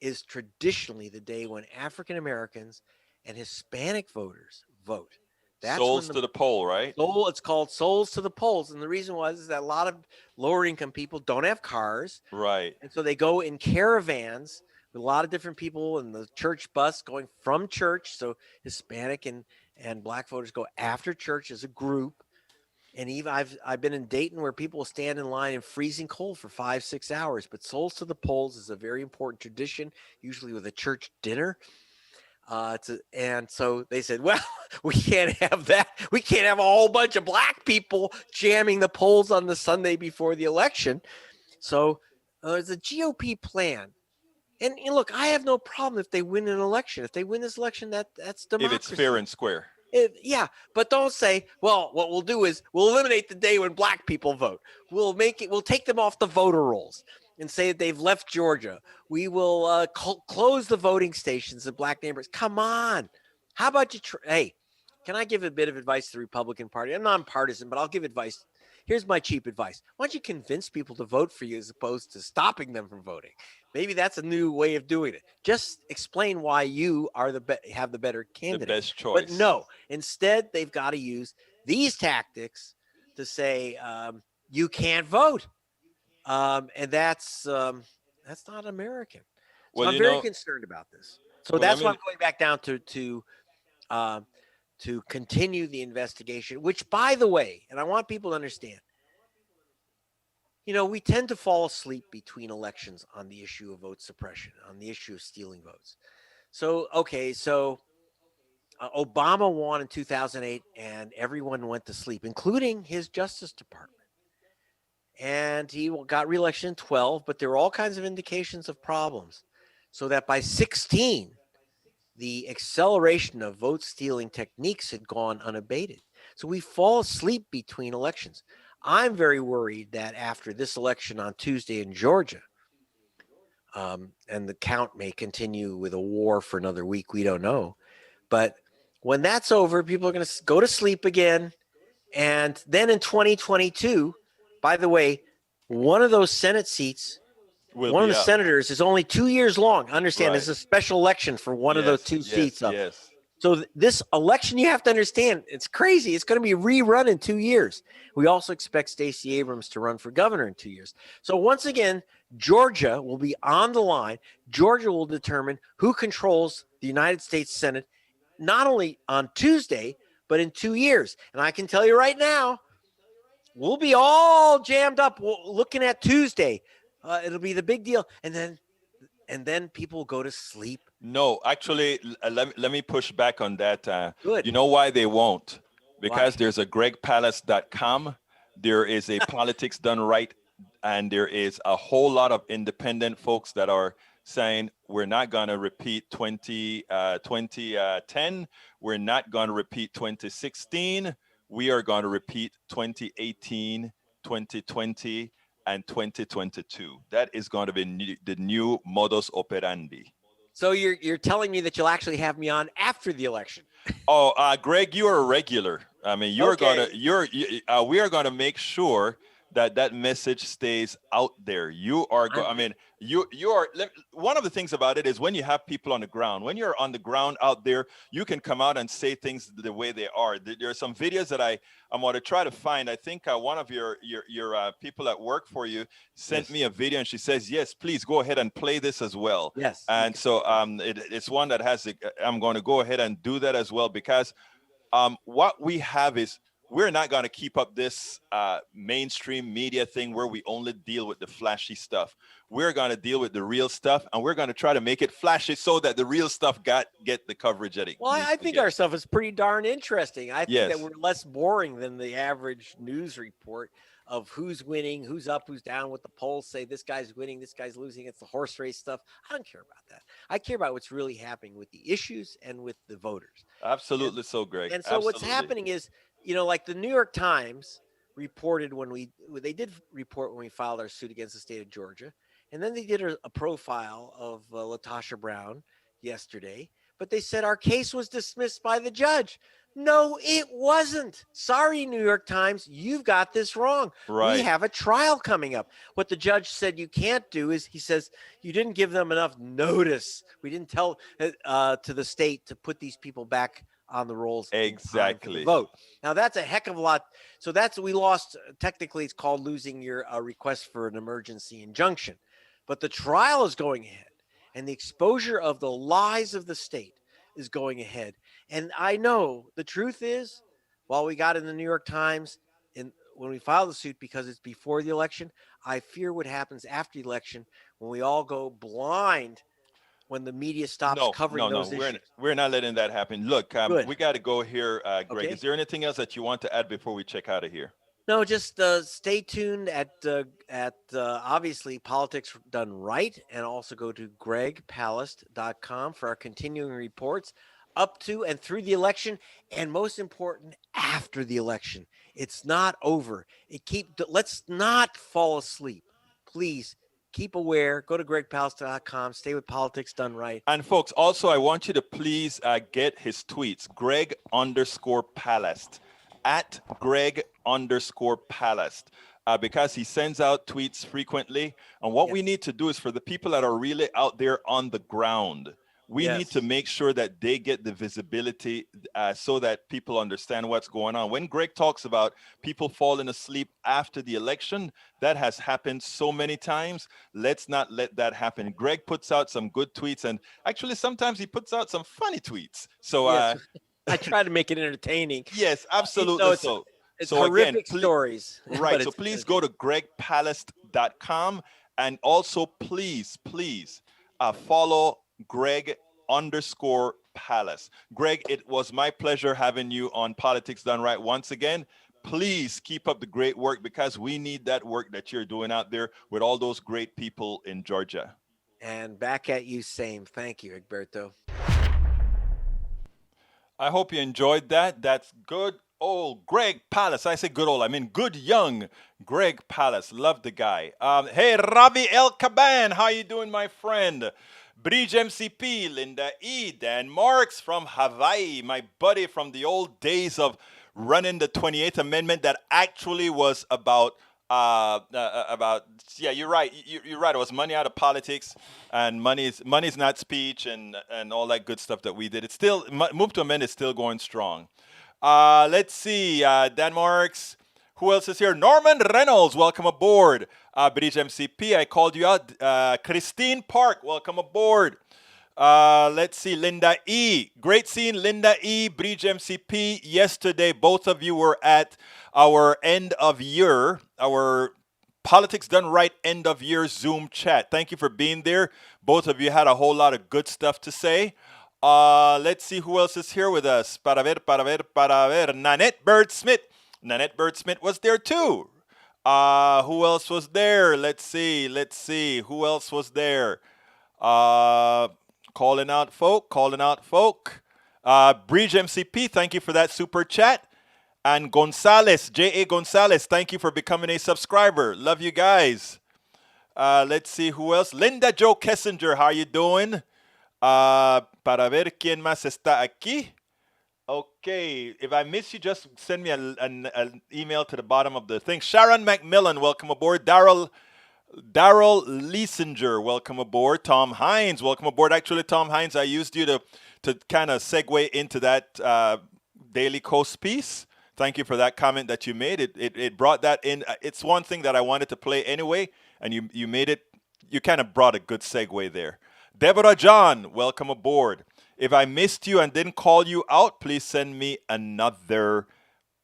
is traditionally the day when African Americans and Hispanic voters vote. That's souls to the poll, right? It's called souls to the polls. And the reason is that a lot of lower income people don't have cars. Right. And so they go in caravans with a lot of different people in the church bus going from church. So Hispanic and Black voters go after church as a group. And even I've been in Dayton where people stand in line in freezing cold for 5-6 hours. But souls to the polls is a very important tradition, usually with a church dinner. And so they said, well, we can't have that. We can't have a whole bunch of Black people jamming the polls on the Sunday before the election. So there's a GOP plan. And look, I have no problem if they win an election. If they win this election, that's democracy. If it's fair and square. Yeah, but don't say, well, what we'll do is we'll eliminate the day when Black people vote. We'll take them off the voter rolls and say that they've left Georgia. We will close the voting stations in Black neighborhoods. Come on. How about you? Hey, can I give a bit of advice to the Republican Party? I'm nonpartisan, but I'll give advice. Here's my cheap advice. Why don't you convince people to vote for you as opposed to stopping them from voting? Maybe that's a new way of doing it. Just explain why you are have the better candidate. The best choice. But no, instead they've got to use these tactics to say you can't vote, and that's not American. So Well, I'm very concerned about this. So well, that's why I'm going back down to continue the investigation, which, by the way, and I want people to understand, we tend to fall asleep between elections on the issue of vote suppression, on the issue of stealing votes. So Obama won in 2008, and everyone went to sleep, including his Justice Department. And he got reelection in 12, but there were all kinds of indications of problems. So that by 16, the acceleration of vote stealing techniques had gone unabated. So we fall asleep between elections. I'm very worried that after this election on Tuesday in Georgia, and the count may continue with a war for another week, we don't know. But when that's over, people are going to go to sleep again. And then in 2022, by the way, one of those Senate seats, one of the senators is only 2 years long. Understand, This is a special election for one of those two seats up. Yes. So this election, you have to understand, it's crazy. It's going to be rerun in 2 years. We also expect Stacey Abrams to run for governor in 2 years. So once again, Georgia will be on the line. Georgia will determine who controls the United States Senate, not only on Tuesday, but in 2 years. And I can tell you right now, we'll be all jammed up looking at Tuesday. It'll be the big deal. And then people go to sleep. No, actually, let me push back on that. Good. You know why they won't? Because there's a gregpalast.com. There is a Politics Done Right, and there is a whole lot of independent folks that are saying we're not going to repeat 2010. We're not going to repeat 2016. We are going to repeat 2018, 2020, and 2022. That is going to be the new modus operandi. So you're telling me that you'll actually have me on after the election? Oh, Greg, you are a regular. I mean, we are going to make sure that message stays out there. You are. I mean, you are. One of the things about it is when you have people on the ground. When you're on the ground out there, you can come out and say things the way they are. There are some videos that I'm going to try to find. I think one of your people that work for you sent me a video, and she says, "Yes, please go ahead and play this as well." Yes. And so it's one that has. I'm going to go ahead and do that as well because what we have is. We're not going to keep up this mainstream media thing where we only deal with the flashy stuff. We're going to deal with the real stuff, and we're going to try to make it flashy so that the real stuff get the coverage that it Well, I think our stuff is pretty darn interesting. I think that we're less boring than the average news report of who's winning, who's up, who's down, what the polls say, this guy's winning, this guy's losing. It's the horse race stuff. I don't care about that. I care about what's really happening with the issues and with the voters. Absolutely so, Greg. And so what's happening is, like the New York Times reported when we filed our suit against the state of Georgia. And then they did a profile of LaTosha Brown yesterday. But they said our case was dismissed by the judge. No, it wasn't. Sorry, New York Times, you've got this wrong. Right. We have a trial coming up. What the judge said you can't do is he says you didn't give them enough notice. We didn't tell to the state to put these people back on the rolls. Exactly. Vote. Now that's a heck of a lot. So we lost. Technically, it's called losing your request for an emergency injunction. But the trial is going ahead, and the exposure of the lies of the state is going ahead. And I know the truth is, while we got in the New York Times when we filed the suit because it's before the election, I fear what happens after the election when we all go blind when the media stops covering those issues. We're not letting that happen. Look, we got to go here, Greg. Okay. Is there anything else that you want to add before we check out of here? No, just stay tuned at obviously Politics Done Right, and also go to gregpalast.com for our continuing reports up to and through the election, and most important, after the election. It's not over. Let's not fall asleep. Please keep aware. Go to gregpalast.com. Stay with politics done right. And folks, also, I want you to please get his tweets, Greg_Palast, at Greg_Palast, because he sends out tweets frequently. And what we need to do is for the people that are really out there on the ground, we need to make sure that they get the visibility so that people understand what's going on. When Greg talks about people falling asleep after the election, that has happened so many times. Let's not let that happen. Greg puts out some good tweets, and actually sometimes he puts out some funny tweets. So I try to make it entertaining. Yes, absolutely. It's so horrific again, stories. Right. So please go to gregpalast.com, and also please follow Greg_Palast. Greg, it was my pleasure having you on Politics Done Right once again. Please keep up the great work, because we need that work that you're doing out there with all those great people in Georgia. And back at you, same. Thank you, Egberto. I hope you enjoyed that. That's good old Greg Palast. I say good old, I mean good young Greg Palast. Love the guy. Hey, Ravi El Caban, how you doing, my friend? Bridge MCP, Linda E, Dan Marks from Hawaii, my buddy from the old days of running the 28th Amendment that actually was about you're right. You're right. It was money out of politics, and money's not speech, and all that good stuff that we did. It's still, Move to Amend is still going strong. Let's see. Dan Marks. Who else is here? Norman Reynolds, welcome aboard. Bridge MCP, I called you out. Christine Park, welcome aboard. Let's see, Linda E. Great seeing Linda E. Bridge MCP. Yesterday, both of you were at our end of year, our Politics Done Right end of year Zoom chat. Thank you for being there. Both of you had a whole lot of good stuff to say. Let's see who else is here with us. Para ver. Nanette Bird Smith. Nanette Bird Smith was there too. Who else was there? Let's see. Who else was there? Calling out folk. Bridge MCP, thank you for that super chat. And Gonzalez, J.A. Gonzalez, thank you for becoming a subscriber. Love you guys. Let's see who else. Linda Joe Kessinger, how you doing? Para ver quién más está aquí. Okay, if I miss you, just send me an email to the bottom of the thing. Sharon McMillan, welcome aboard. Daryl Leesinger, welcome aboard. Tom Hines, welcome aboard. Actually, Tom Hines, I used you to kind of segue into that Daily Coast piece. Thank you for that comment that you made. It brought that in. It's one thing that I wanted to play anyway, and you made it. You kind of brought a good segue there. Deborah John, welcome aboard. If I missed you and didn't call you out, please send me another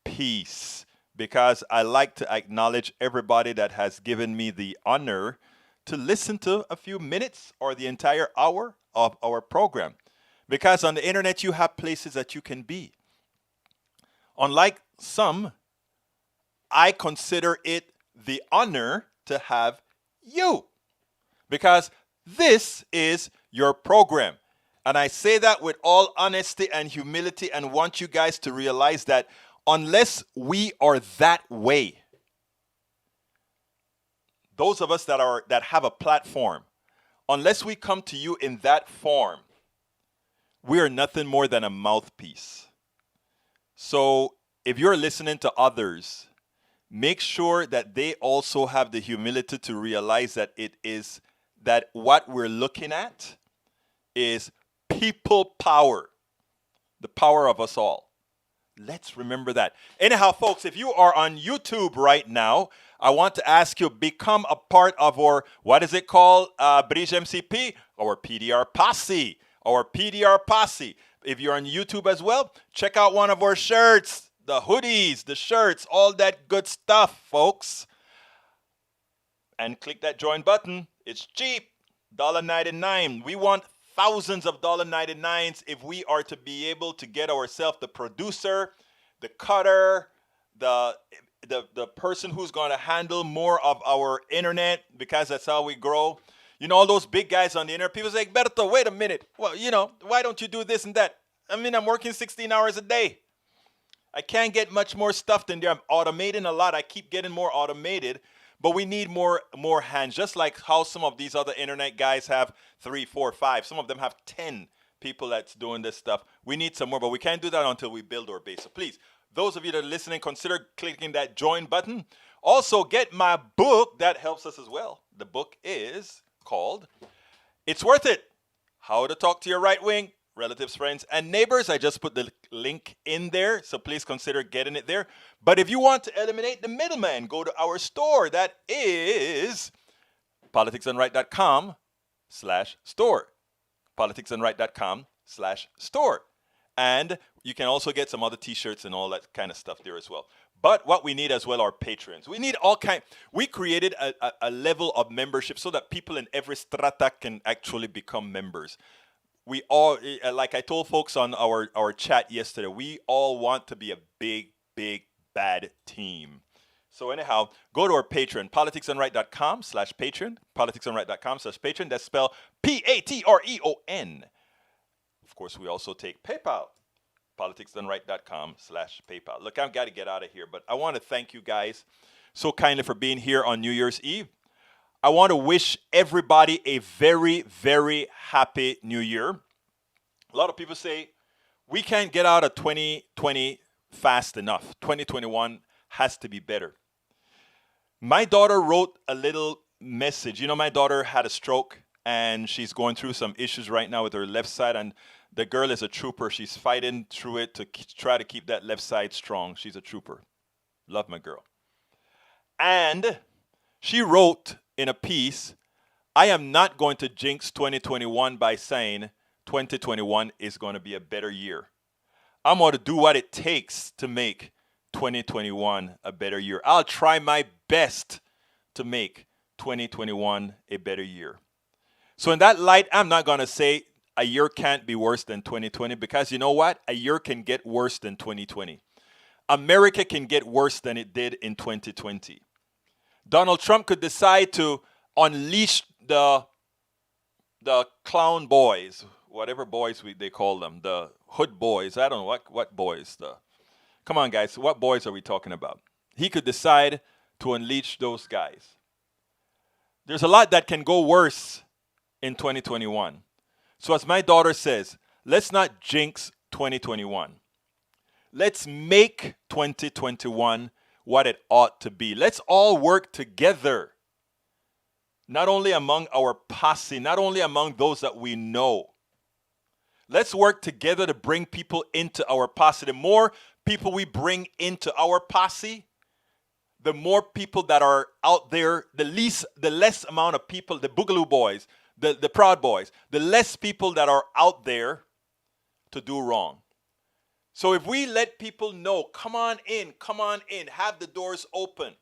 piece, because I like to acknowledge everybody that has given me the honor to listen to a few minutes or the entire hour of our program. Because on the internet, you have places that you can be. Unlike some, I consider it the honor to have you, because this is your program. And I say that with all honesty and humility, and want you guys to realize that unless we are that way, those of us that have a platform, unless we come to you in that form, we are nothing more than a mouthpiece. So if you're listening to others, make sure that they also have the humility to realize that that what we're looking at is people power, the power of us all. Let's remember that. Anyhow, folks, if you are on YouTube right now, I want to ask you, become a part of our, what is it called, Bridge MCP? Our PDR Posse. If you're on YouTube as well, check out one of our shirts, the hoodies, the shirts, all that good stuff, folks. And click that join button. It's cheap, $1.99. We want thousands of $1.99s if we are to be able to get ourselves the producer, the cutter, the person who's going to handle more of our internet, because that's how we grow. You know, all those big guys on the internet, people say, Berto, wait a minute. Well, why don't you do this and that? I mean, I'm working 16 hours a day. I can't get much more stuff than there. I'm automating a lot. I keep getting more automated. but we need more hands, just like how some of these other internet guys have 3, 4, 5. Some of them have 10 people that's doing this stuff. We need some more, but we can't do that until we build our base. So please, those of you that are listening, consider clicking that join button. Also, get my book. That helps us as well. The book is called It's Worth It: How to Talk to Your Right Wing Relatives, Friends, and Neighbors. I just put the link in there, so please consider getting it there. But if you want to eliminate the middleman, go to our store. That is politicsdoneright.com/store. politicsdoneright.com/store. And you can also get some other t-shirts and all that kind of stuff there as well. But what we need as well are patrons. We need all kind. We created a level of membership so that people in every strata can actually become members. We all, like I told folks on our chat yesterday, we all want to be a big, bad team. So anyhow, go to our Patreon, politicsdoneright.com/Patreon, politicsdoneright.com/Patreon. That's spelled Patreon. Of course, we also take PayPal, politicsdoneright.com/PayPal. Look, I've got to get out of here, but I want to thank you guys so kindly for being here on New Year's Eve. I want to wish everybody a very, very happy New Year. A lot of people say we can't get out of 2020 fast enough. 2021 has to be better. My daughter wrote a little message. You know, my daughter had a stroke and she's going through some issues right now with her left side, and the girl is a trooper. She's fighting through it to try to keep that left side strong. She's a trooper. Love my girl. And she wrote in a piece, I am not going to jinx 2021 by saying 2021 is going to be a better year. I'm going to do what it takes to make 2021 a better year. I'll try my best to make 2021 a better year. So in that light, I'm not going to say a year can't be worse than 2020, because you know what? A year can get worse than 2020. America can get worse than it did in 2020. Donald Trump could decide to unleash the clown boys, whatever boys they call them, the hood boys. I don't know what boys. Come on, guys. What boys are we talking about? He could decide to unleash those guys. There's a lot that can go worse in 2021. So as my daughter says, let's not jinx 2021. Let's make 2021 what it ought to be. Let's all work together, not only among our posse, not only among those that we know. Let's work together to bring people into our posse. The more people we bring into our posse, the more people that are out there, the less amount of people, the Boogaloo boys, the Proud Boys, the less people that are out there to do wrong. So if we let people know, come on in, have the doors open,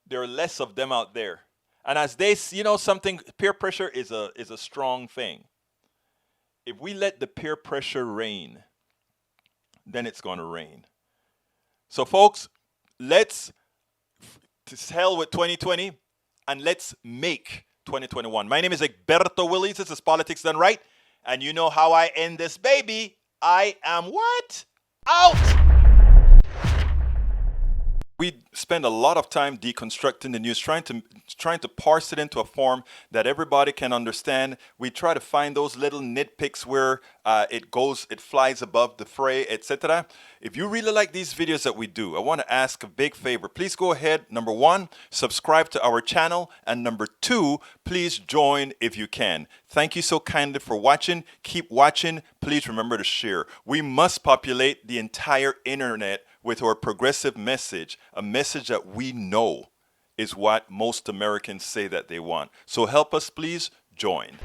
there are less of them out there. And as they, something, peer pressure is a strong thing. If we let the peer pressure reign, then it's going to rain. So folks, let's to hell with 2020 and let's make 2021. My name is Egberto Willies. This is Politics Done Right. And you know how I end this baby. I am what? Out! We spend a lot of time deconstructing the news, trying to parse it into a form that everybody can understand. We try to find those little nitpicks where it flies above the fray, etc. If you really like these videos that we do, I want to ask a big favor. Please go ahead, number 1, subscribe to our channel, and number 2, please join if you can. Thank you so kindly for watching. Keep watching. Please remember to share. We must populate the entire internet with our progressive message, a message that we know is what most Americans say that they want. So help us, please join.